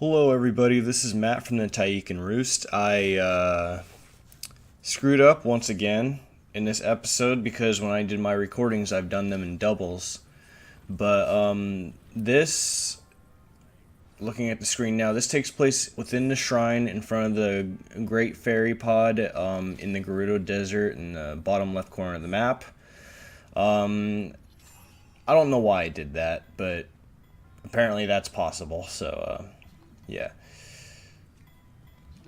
Hello everybody, this is Matt from the Tyiikan Roost. I screwed up once again in this episode because when I did my recordings I've done them in doubles. But this, looking at the screen now, this takes place within the shrine in front of the Great Fairy Pod in the Gerudo Desert in the bottom left corner of the map. I don't know why I did that, but apparently that's possible, so yeah.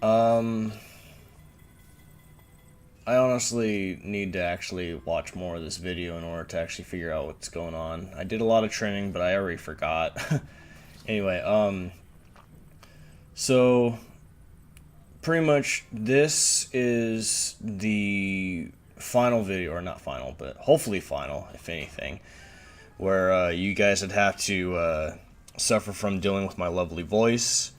I honestly need to actually watch more of this video in order to actually figure out what's going on. I did a lot of trimming, but I already forgot. Anyway, so pretty much this is the final video, or not final, but hopefully final, if anything, where you guys would have to suffer from dealing with my lovely voice.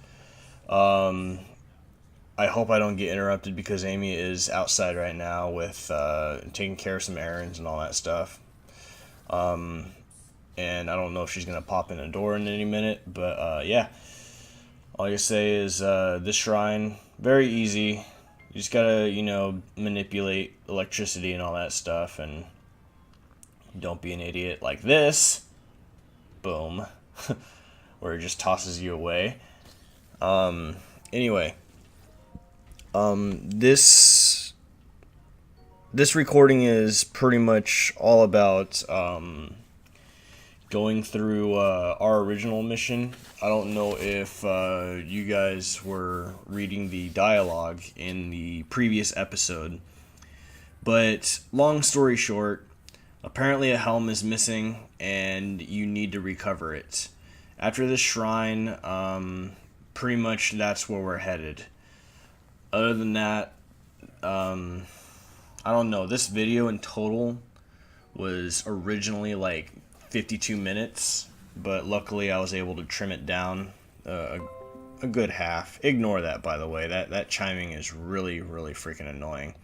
I hope I don't get interrupted because Aimee is outside right now with taking care of some errands and all that stuff. And I don't know if she's going to pop in the door in any minute, but yeah. All I can say is this shrine, very easy. You just gotta, manipulate electricity and all that stuff, and don't be an idiot like this. Boom. Where it just tosses you away. Anyway. This recording is pretty much all about going through our original mission. I don't know if you guys were reading the dialogue in the previous episode, but long story short, apparently a helm is missing and you need to recover it. After this shrine, pretty much that's where we're headed. Other than that, I don't know. This video in total was originally like 52 minutes, but luckily I was able to trim it down a good half. Ignore that, by the way. That chiming is really, really freaking annoying.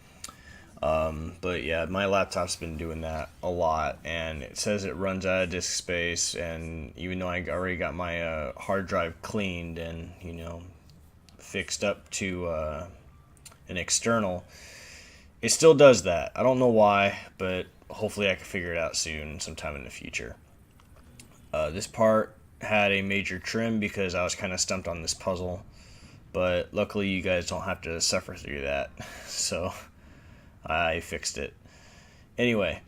But yeah, my laptop's been doing that a lot, and it says it runs out of disk space, and even though I already got my hard drive cleaned and, fixed up to an external, it still does that. I don't know why, but hopefully I can figure it out soon, sometime in the future. This part had a major trim because I was kind of stumped on this puzzle, but luckily you guys don't have to suffer through that, so I fixed it. Anyway,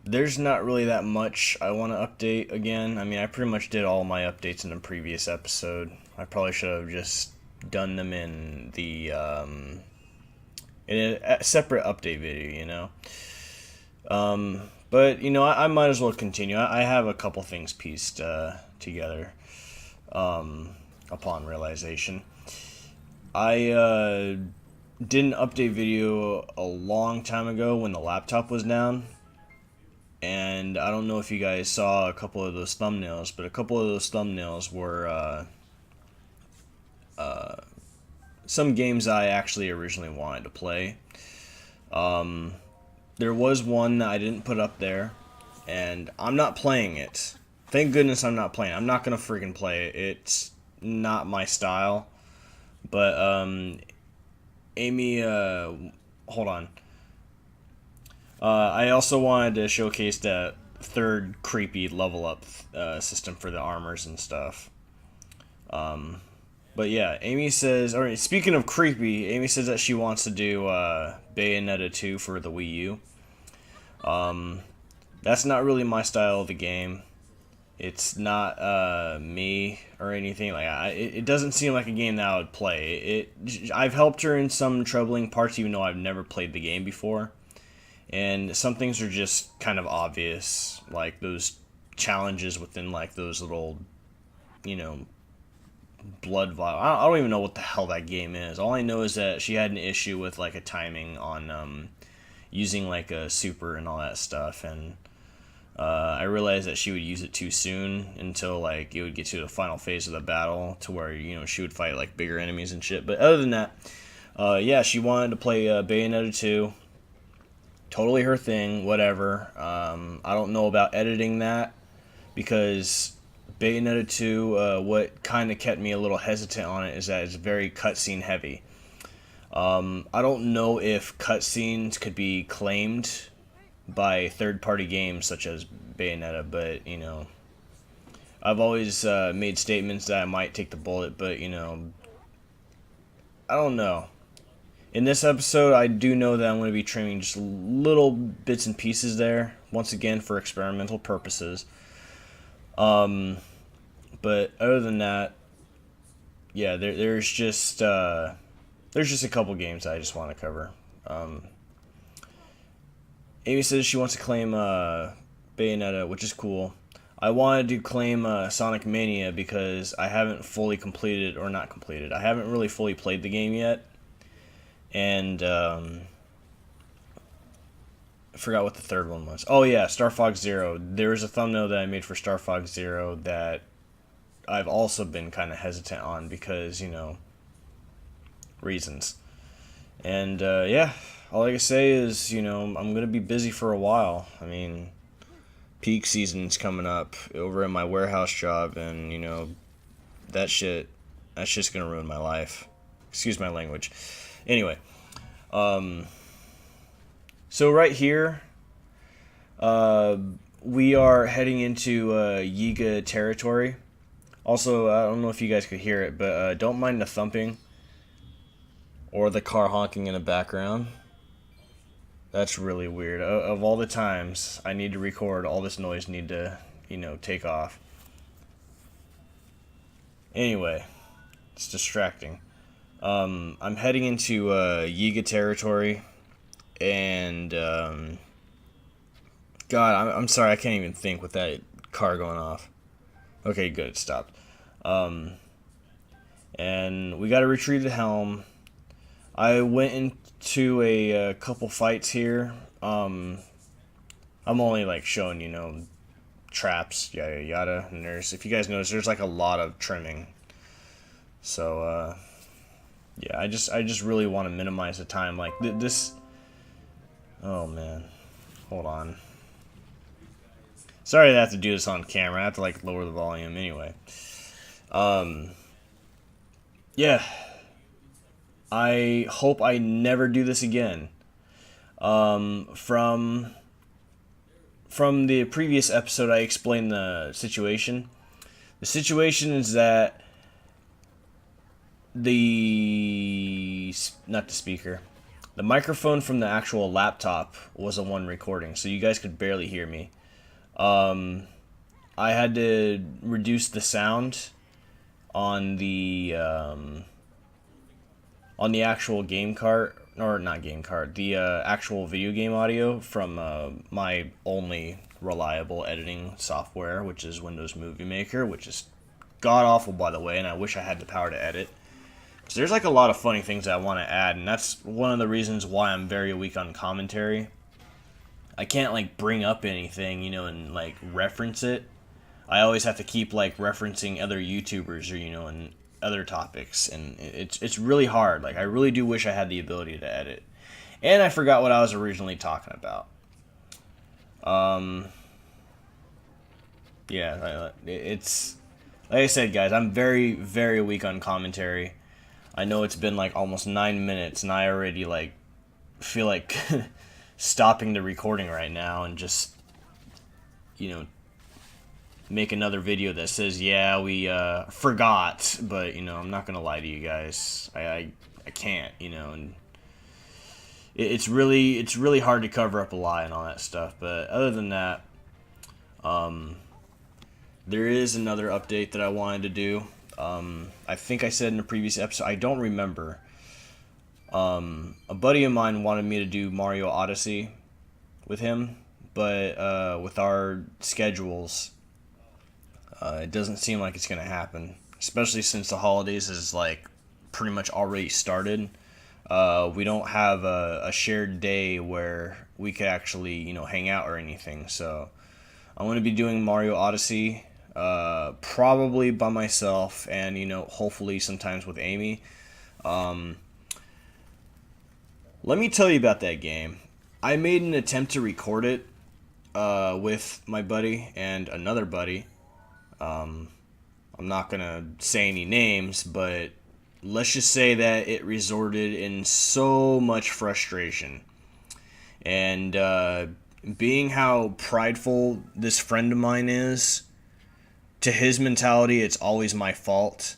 there's not really that much I want to update again. I mean, I pretty much did all my updates in the previous episode. I probably should have just done them in the in a separate update video, but I might as well continue. I have a couple things pieced together upon realization. I did an update video a long time ago when the laptop was down, and I don't know if you guys saw a couple of those thumbnails, but a couple of those thumbnails were some games I actually originally wanted to play. There was one that I didn't put up there, and I'm not playing it. Thank goodness I'm not playing it. I'm not gonna freaking play it. It's not my style. But Aimee, hold on. I also wanted to showcase that third creepy level up system for the armors and stuff. But yeah, Aimee says, alright, speaking of creepy, Aimee says that she wants to do Bayonetta 2 for the Wii U. That's not really my style of the game. It's not me or anything. It doesn't seem like a game that I would play. I've helped her in some troubling parts, even though I've never played the game before. And some things are just kind of obvious, like those challenges within like those little, blood vial. I don't even know what the hell that game is. All I know is that she had an issue with like a timing on using like a super and all that stuff, and I realized that she would use it too soon until like it would get to the final phase of the battle to where she would fight like bigger enemies and shit. But other than that, yeah, she wanted to play Bayonetta 2. Totally her thing, whatever. I don't know about editing that because Bayonetta 2, what kind of kept me a little hesitant on it is that it's very cutscene heavy. I don't know if cutscenes could be claimed by third-party games such as Bayonetta, but, you know, I've always made statements that I might take the bullet, but, you know, I don't know. In this episode, I do know that I'm going to be trimming just little bits and pieces there, once again for experimental purposes. But other than that, yeah, there's just a couple games I just want to cover. Aimee says she wants to claim Bayonetta, which is cool. I wanted to claim Sonic Mania because I haven't fully completed, or not completed. I haven't really fully played the game yet, and I forgot what the third one was. Oh yeah, Star Fox Zero. There was a thumbnail that I made for Star Fox Zero that I've also been kind of hesitant on because, you know, reasons. And yeah, all I can say is, you know, I'm going to be busy for a while. I mean, peak season's coming up over at my warehouse job, and, you know, that's just going to ruin my life. Excuse my language. Anyway, so right here, we are heading into Yiga territory. Also, I don't know if you guys could hear it, but don't mind the thumping or the car honking in the background. That's really weird. Of all the times I need to record, all this noise need to, you know, take off. Anyway, it's distracting. I'm heading into Yiga territory, and God, I'm sorry, I can't even think with that car going off. Okay, good, it stopped. And we got to retrieve the helm. I went into a couple fights here. I'm only like showing, you know, traps, yada yada. And if you guys notice, there's like a lot of trimming. So yeah, I just really want to minimize the time. Like this. Oh man, hold on. Sorry that I have to do this on camera. I have to like lower the volume anyway. Yeah. I hope I never do this again. From the previous episode, I explained the situation. The situation is that not the speaker, the microphone from the actual laptop was the one recording, so you guys could barely hear me. I had to reduce the sound on the actual game card, or not game card, the actual video game audio from my only reliable editing software, which is Windows Movie Maker, which is god awful, by the way, and I wish I had the power to edit. So there's like a lot of funny things I want to add, and that's one of the reasons why I'm very weak on commentary. I can't like bring up anything, you know, and like reference it. I always have to keep like referencing other YouTubers or, you know, and other topics, and it's really hard. Like, I really do wish I had the ability to edit. And I forgot what I was originally talking about. Yeah, it's like I said, guys, I'm very, very weak on commentary. I know it's been like almost 9 minutes, and I already like feel like stopping the recording right now and just, you know, make another video that says, yeah, we forgot, but, you know, I'm not gonna lie to you guys. I can't, you know, and it's really hard to cover up a lie and all that stuff. But other than that, there is another update that I wanted to do. I think I said in the previous episode, I don't remember. A buddy of mine wanted me to do Mario Odyssey with him, but with our schedules, it doesn't seem like it's going to happen, especially since the holidays is like pretty much already started. We don't have a shared day where we could actually, you know, hang out or anything. So I'm going to be doing Mario Odyssey, probably by myself, and, you know, hopefully sometimes with Aimee. Let me tell you about that game. I made an attempt to record it with my buddy and another buddy. I'm not gonna say any names, but let's just say that it resulted in so much frustration. And being how prideful this friend of mine is, to his mentality, it's always my fault.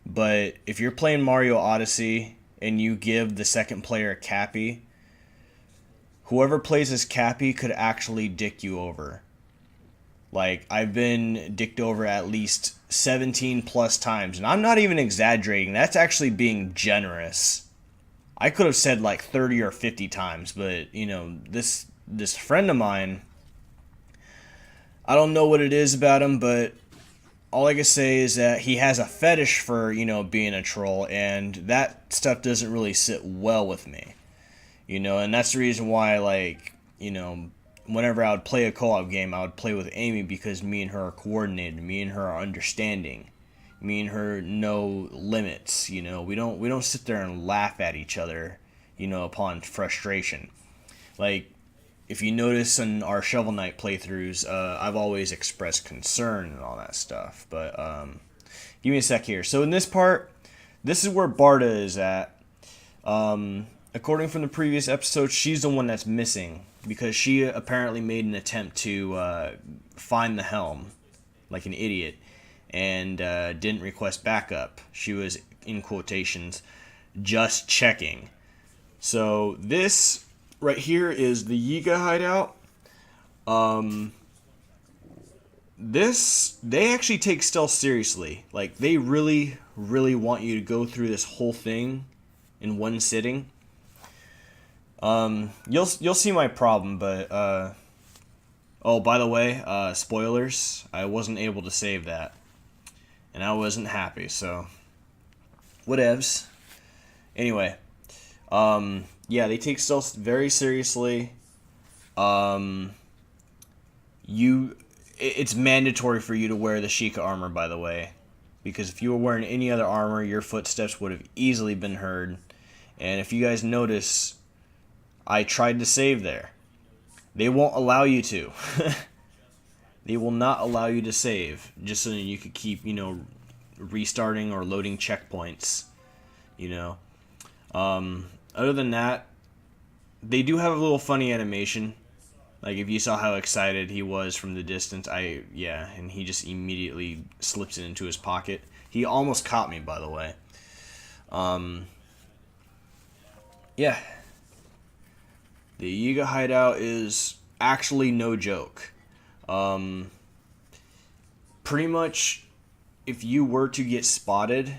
But if you're playing Mario Odyssey and you give the second player a Cappy, whoever plays as Cappy could actually dick you over. Like, I've been dicked over at least 17 plus times, and I'm not even exaggerating. That's actually being generous. I could have said like 30 or 50 times, but this friend of mine, I don't know what it is about him, but all I can say is that he has a fetish for, being a troll, and that stuff doesn't really sit well with me. And that's the reason why, like, whenever I would play a co-op game, I would play with Aimee because me and her are coordinated, me and her are understanding, me and her know limits. We don't sit there and laugh at each other, upon frustration. Like, if you notice in our Shovel Knight playthroughs, I've always expressed concern and all that stuff. But give me a sec here. So in this part, this is where Barta is at. According from the previous episode, she's the one that's missing because she apparently made an attempt to find the helm like an idiot and didn't request backup. She was, in quotations, just checking. So this right here is the Yiga hideout. They actually take stealth seriously. Like, they really, really want you to go through this whole thing in one sitting. You'll see my problem, but oh, by the way, spoilers. I wasn't able to save that, and I wasn't happy. So, whatevs. Anyway, yeah, they take stealth very seriously. It's mandatory for you to wear the Sheikah armor, by the way, because if you were wearing any other armor, your footsteps would have easily been heard. And if you guys notice, I tried to save there. They won't allow you to. They will not allow you to save, just so that you could keep, restarting or loading checkpoints, Other than that, they do have a little funny animation. Like, if you saw how excited he was from the distance, and he just immediately slips it into his pocket. He almost caught me, by the way. Yeah. The Yiga hideout is actually no joke. Pretty much, if you were to get spotted,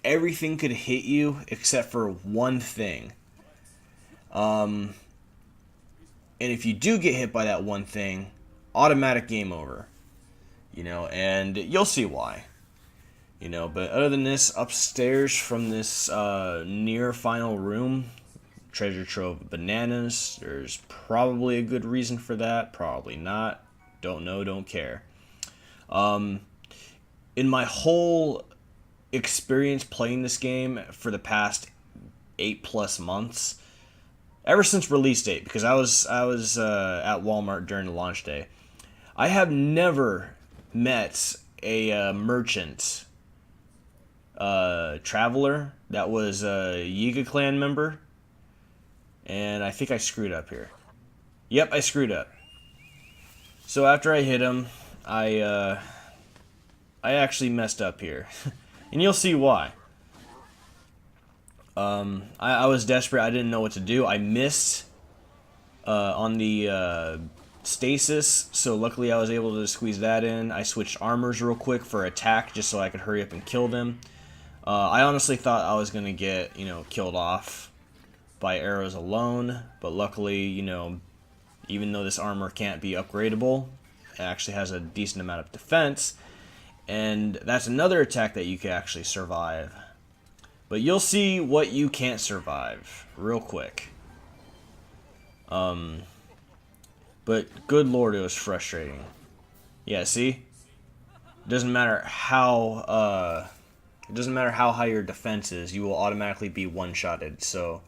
everything could hit you except for one thing. And if you do get hit by that one thing, automatic game over. And you'll see why. But other than this, upstairs from this near final room, treasure trove of bananas. There's probably a good reason for that. Probably not. Don't know, don't care. In my whole experience playing this game for the past 8+ months, ever since release date, because I was at Walmart during the launch day, I have never met a merchant traveler that was a Yiga clan member. And I think I screwed up here. Yep, I screwed up. So after I hit him, I actually messed up here. And you'll see why. I was desperate. I didn't know what to do. I missed on the stasis, so luckily I was able to squeeze that in. I switched armors real quick for attack just so I could hurry up and kill them. I honestly thought I was going to get, killed off by arrows alone, but luckily, even though this armor can't be upgradable, it actually has a decent amount of defense, and that's another attack that you can actually survive. But you'll see what you can't survive real quick. But good lord, it was frustrating. Yeah, see? It doesn't matter how high your defense is, you will automatically be one-shotted, so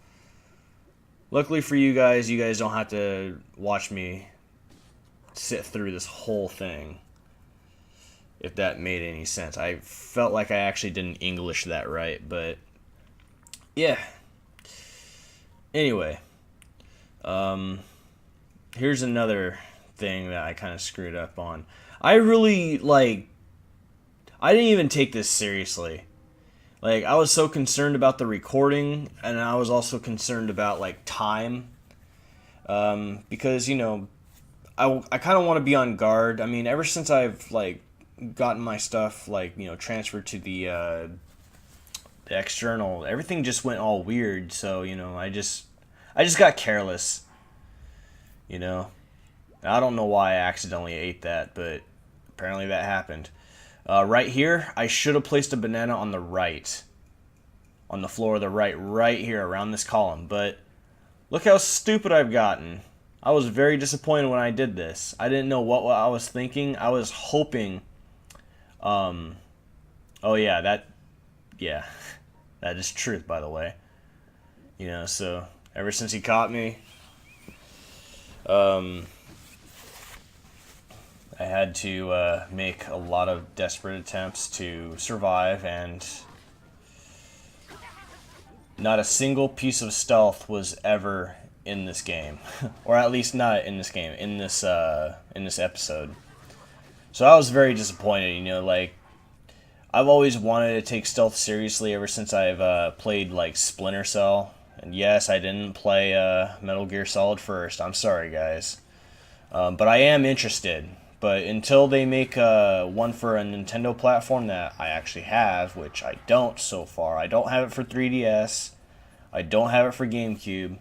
luckily for you guys don't have to watch me sit through this whole thing. if that made any sense. I felt like I actually didn't English that right, but yeah. Anyway, here's another thing that I kind of screwed up on. I really, I didn't even take this seriously. Like, I was so concerned about the recording, and I was also concerned about, like, time. Because, you know, I kind of want to be on guard. I mean, ever since I've, like, gotten my stuff, like, you know, transferred to the external, everything just went all weird. So, you know, I just got careless, you know. I don't know why I accidentally ate that, but apparently that happened. Right here, I should have placed a banana on the right. On the floor of the right here, around this column. But look how stupid I've gotten. I was very disappointed when I did this. I didn't know what I was thinking. I was hoping... oh yeah, that is truth, by the way. You know, so ever since he caught me, I had to make a lot of desperate attempts to survive, and not a single piece of stealth was ever in this game, or at least not in this game, in this episode. So I was very disappointed. You know, like, I've always wanted to take stealth seriously ever since I've played like Splinter Cell. And yes, I didn't play Metal Gear Solid first. I'm sorry, guys, but I am interested. But until they make one for a Nintendo platform that I actually have, which I don't so far. I don't have it for 3DS. I don't have it for GameCube.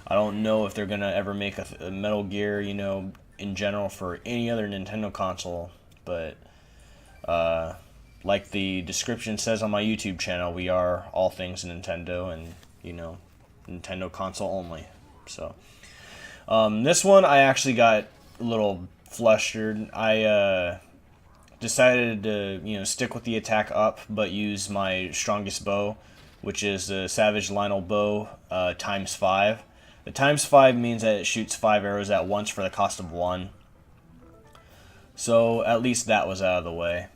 I don't know if they're going to ever make a Metal Gear, you know, in general for any other Nintendo console. But like the description says on my YouTube channel, we are all things Nintendo and, you know, Nintendo console only. So this one I actually got a little flustered. I decided to, you know, stick with the attack up, but use my strongest bow, which is the Savage Lionel bow times 5. The times 5 means that it shoots 5 arrows at once for the cost of 1. So at least that was out of the way.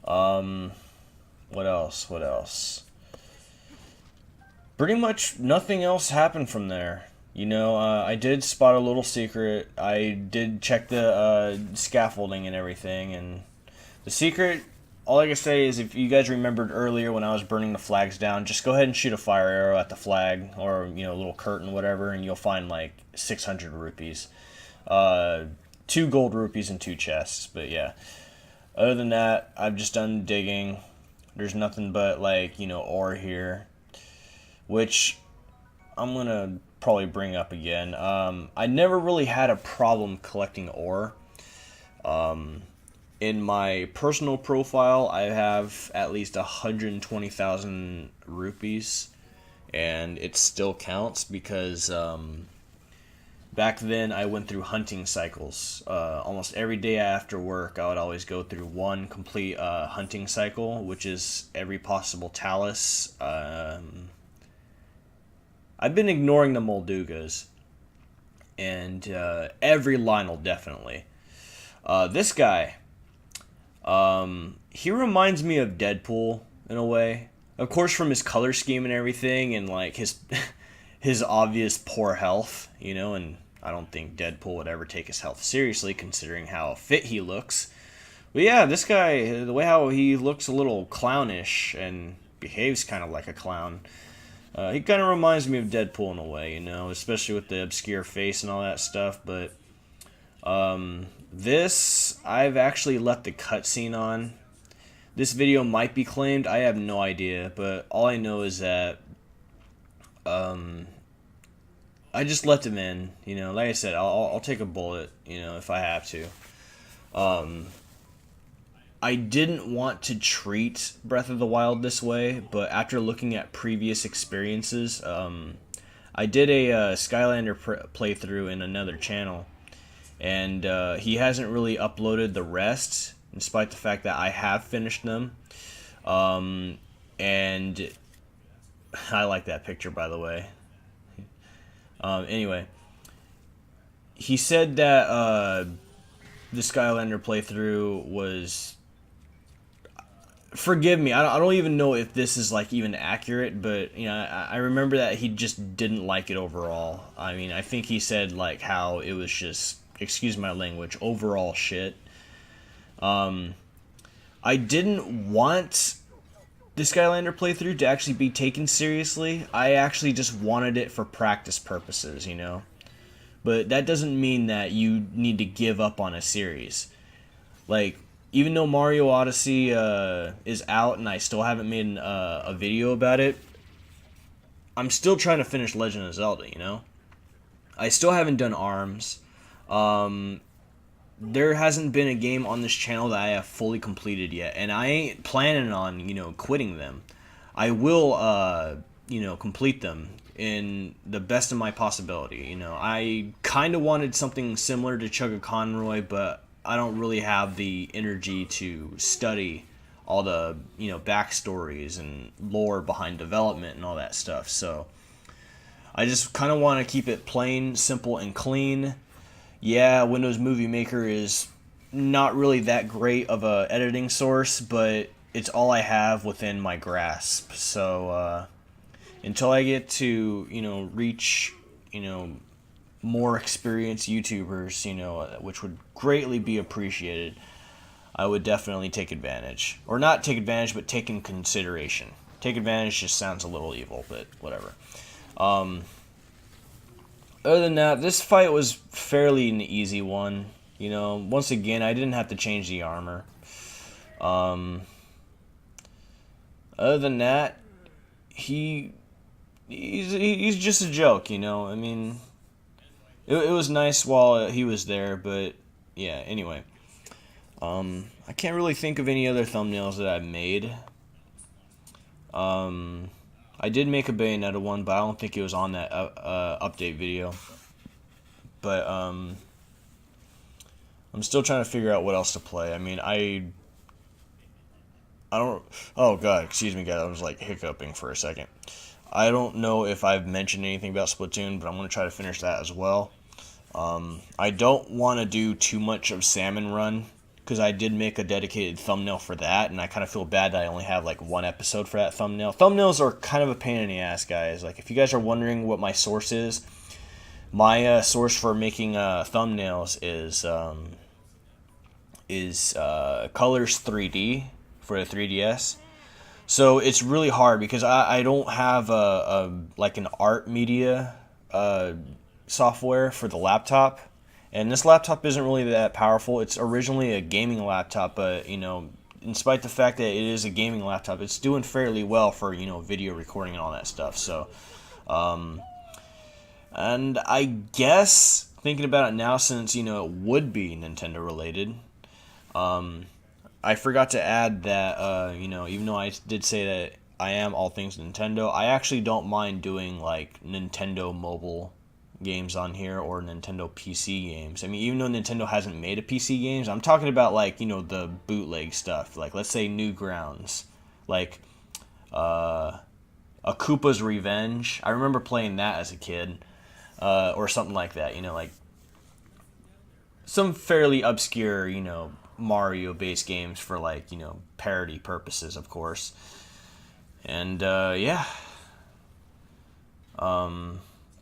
What else? Pretty much nothing else happened from there. You know, I did spot a little secret. I did check the scaffolding and everything, and the secret, all I can say is if you guys remembered earlier when I was burning the flags down, just go ahead and shoot a fire arrow at the flag, or, you know, a little curtain, whatever, and you'll find like 600 rupees. 2 gold rupees and 2 chests, but yeah. Other than that, I've just done digging. There's nothing but, like, you know, ore here, which I'm gonna probably bring up again. I never really had a problem collecting ore. In my personal profile, I have at least 120,000 rupees, and it still counts because back then I went through hunting cycles. Almost every day after work, I would always go through one complete hunting cycle, which is every possible talus. I've been ignoring the Moldugas, and every Lionel, definitely. This guy, he reminds me of Deadpool in a way. Of course, from his color scheme and everything, and like his his obvious poor health, you know, and I don't think Deadpool would ever take his health seriously, considering how fit he looks. But yeah, this guy, the way how he looks a little clownish and behaves kind of like a clown, he kind of reminds me of Deadpool in a way, you know, especially with the obscure face and all that stuff. But this, I've actually left the cutscene on. This video might be claimed, I have no idea, but all I know is that I just left him in, you know. Like I said, I'll take a bullet, you know, if I have to. I didn't want to treat Breath of the Wild this way, but after looking at previous experiences, I did a Skylander playthrough in another channel, and he hasn't really uploaded the rest, despite the fact that I have finished them. And I like that picture, by the way. Anyway, he said that the Skylander playthrough was, forgive me, I don't even know if this is like even accurate, but I remember that he just didn't like it overall. I mean, I think he said like how it was just, excuse my language, overall shit. I didn't want the Skylander playthrough to actually be taken seriously. I actually just wanted it for practice purposes, But that doesn't mean that you need to give up on a series. Like, even though Mario Odyssey is out and I still haven't made a video about it, I'm still trying to finish Legend of Zelda, I still haven't done ARMS. There hasn't been a game on this channel that I have fully completed yet, and I ain't planning on, quitting them. I will, complete them in the best of my possibility. I kind of wanted something similar to Chugga Conroy, but I don't really have the energy to study all the, backstories and lore behind development and all that stuff. So I just kind of want to keep it plain, simple, and clean. Yeah, Windows Movie Maker is not really that great of a editing source, but it's all I have within my grasp. So until I get to reach more experienced YouTubers, which would greatly be appreciated, I would definitely take advantage, or not take advantage, but take in consideration. Take advantage just sounds a little evil, but whatever. Other than that, this fight was fairly an easy one. Once again, I didn't have to change the armor. Other than that, he's just a joke, I mean, it was nice while he was there, but yeah. Anyway, I can't really think of any other thumbnails that I've made. I did make a Bayonetta one, but I don't think it was on that update video. But I'm still trying to figure out what else to play. I mean, I don't. Oh god, excuse me, guys. I was like hiccuping for a second. I don't know if I've mentioned anything about Splatoon, but I'm gonna try to finish that as well. I don't want to do too much of Salmon Run, because I did make a dedicated thumbnail for that, and I kind of feel bad that I only have like one episode for that thumbnail. Thumbnails are kind of a pain in the ass, guys. Like, if you guys are wondering what my source is, my source for making thumbnails is Colors 3D for the 3DS. So it's really hard because I don't have like an art media software for the laptop. And this laptop isn't really that powerful. It's originally a gaming laptop, but, in spite of the fact that it is a gaming laptop, it's doing fairly well for, video recording and all that stuff. So, and I guess, thinking about it now, since, it would be Nintendo related, I forgot to add that, even though I did say that I am all things Nintendo, I actually don't mind doing, like, Nintendo mobile games on here, or Nintendo PC games. I mean, even though Nintendo hasn't made a PC games, I'm talking about, like, the bootleg stuff. Like, let's say Newgrounds. Like, A Koopa's Revenge. I remember playing that as a kid. Or something like that, like some fairly obscure, Mario-based games for, like, parody purposes, of course. And, yeah.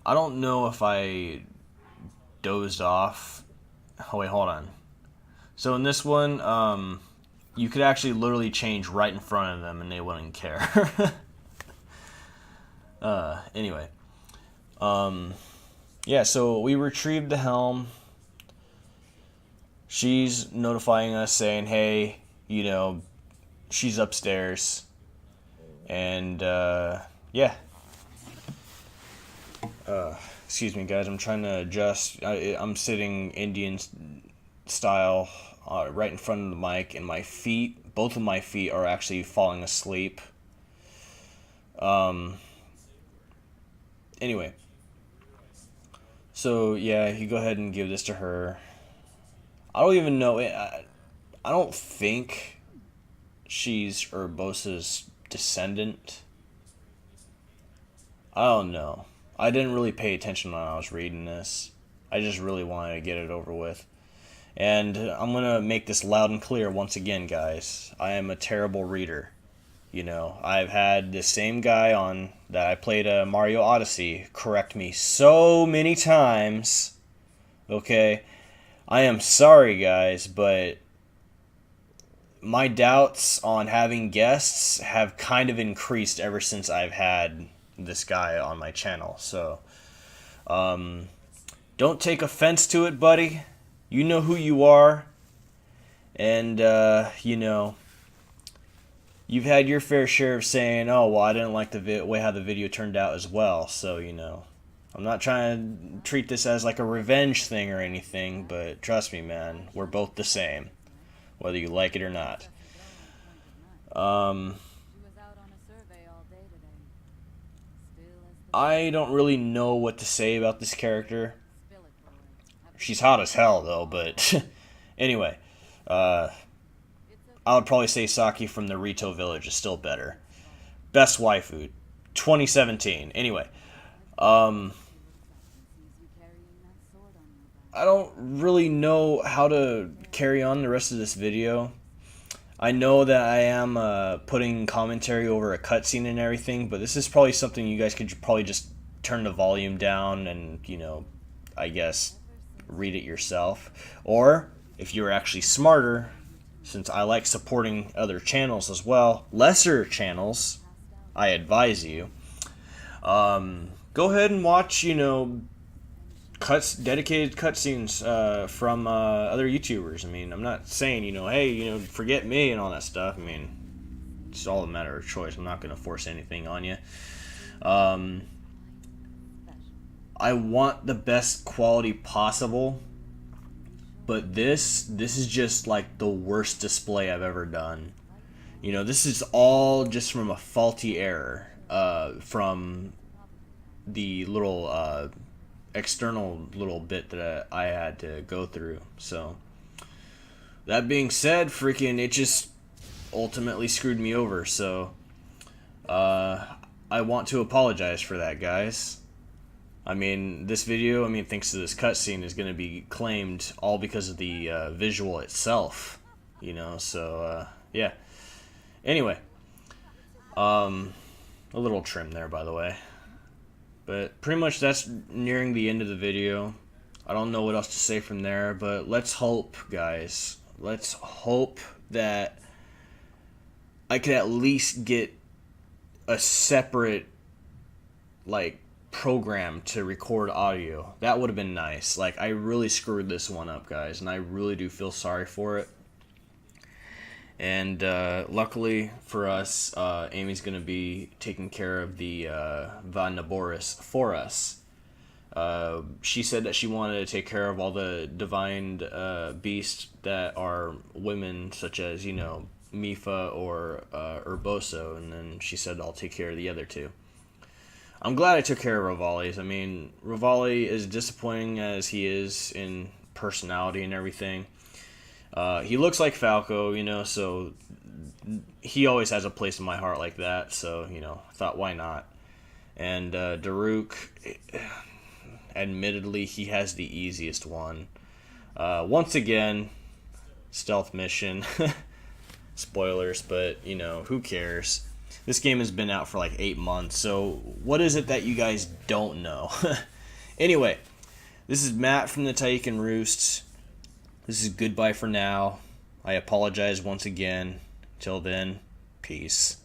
I don't know if I dozed off. Oh, wait, hold on. So in this one, you could actually literally change right in front of them and they wouldn't care. Anyway. Yeah, so we retrieved the helm. She's notifying us saying, hey, she's upstairs. And, yeah. Excuse me, guys. I'm trying to adjust. I'm sitting Indian style right in front of the mic, and my feet, both of my feet, are actually falling asleep. Anyway. So, yeah, you go ahead and give this to her. I don't even know. I don't think she's Urbosa's descendant. I don't know. I didn't really pay attention when I was reading this. I just really wanted to get it over with. And I'm going to make this loud and clear once again, guys. I am a terrible reader. You know, I've had the same guy on that I played Mario Odyssey correct me so many times. Okay? I am sorry, guys, but my doubts on having guests have kind of increased ever since I've had this guy on my channel. So, don't take offense to it, buddy. You know who you are. And, you know, you've had your fair share of saying, oh, well, I didn't like the way how the video turned out as well. So, you know, I'm not trying to treat this as like a revenge thing or anything, but trust me, man, we're both the same, whether you like it or not. I don't really know what to say about this character. She's hot as hell, though, but anyway, I would probably say Saki from the Rito Village is still better. Best waifu, 2017. Anyway, I don't really know how to carry on the rest of this video. I know that I am putting commentary over a cutscene and everything, but this is probably something you guys could probably just turn the volume down and, you know, I guess read it yourself. Or, if you're actually smarter, since I like supporting other channels as well, lesser channels, I advise you, go ahead and watch, you know, dedicated cutscenes from other YouTubers. I mean, I'm not saying, you know, hey, you know, forget me and all that stuff. I mean, it's all a matter of choice. I'm not going to force anything on you. I want the best quality possible, but this is just like the worst display I've ever done. You know, this is all just from a faulty error from the little external little bit that I had to go through. So that being said, freaking it just ultimately screwed me over. So I want to apologize for that, guys. I mean, this video, I mean, thanks to this cutscene, is going to be claimed all because of the visual itself, you know, so, yeah. Anyway, a little trim there, by the way. But pretty much that's nearing the end of the video. I don't know what else to say from there, but let's hope, guys. Let's hope that I could at least get a separate, like, program to record audio. That would have been nice. Like, I really screwed this one up, guys, and I really do feel sorry for it. And luckily for us, Aimee's going to be taking care of the Van Naboris for us. She said that she wanted to take care of all the divined beasts that are women, such as, you know, Mifa or Urboso, and then she said I'll take care of the other two. I'm glad I took care of Rivali's. I mean, Rivali, as disappointing as he is in personality and everything, he looks like Falco, you know, so he always has a place in my heart like that, so, you know, I thought, why not? And Daruk, admittedly, he has the easiest one. Once again, stealth mission. Spoilers, but, you know, who cares? This game has been out for like 8 months, so what is it that you guys don't know? Anyway, this is Matt from the Tyiikan Roost. This is goodbye for now. I apologize once again. Till then, peace.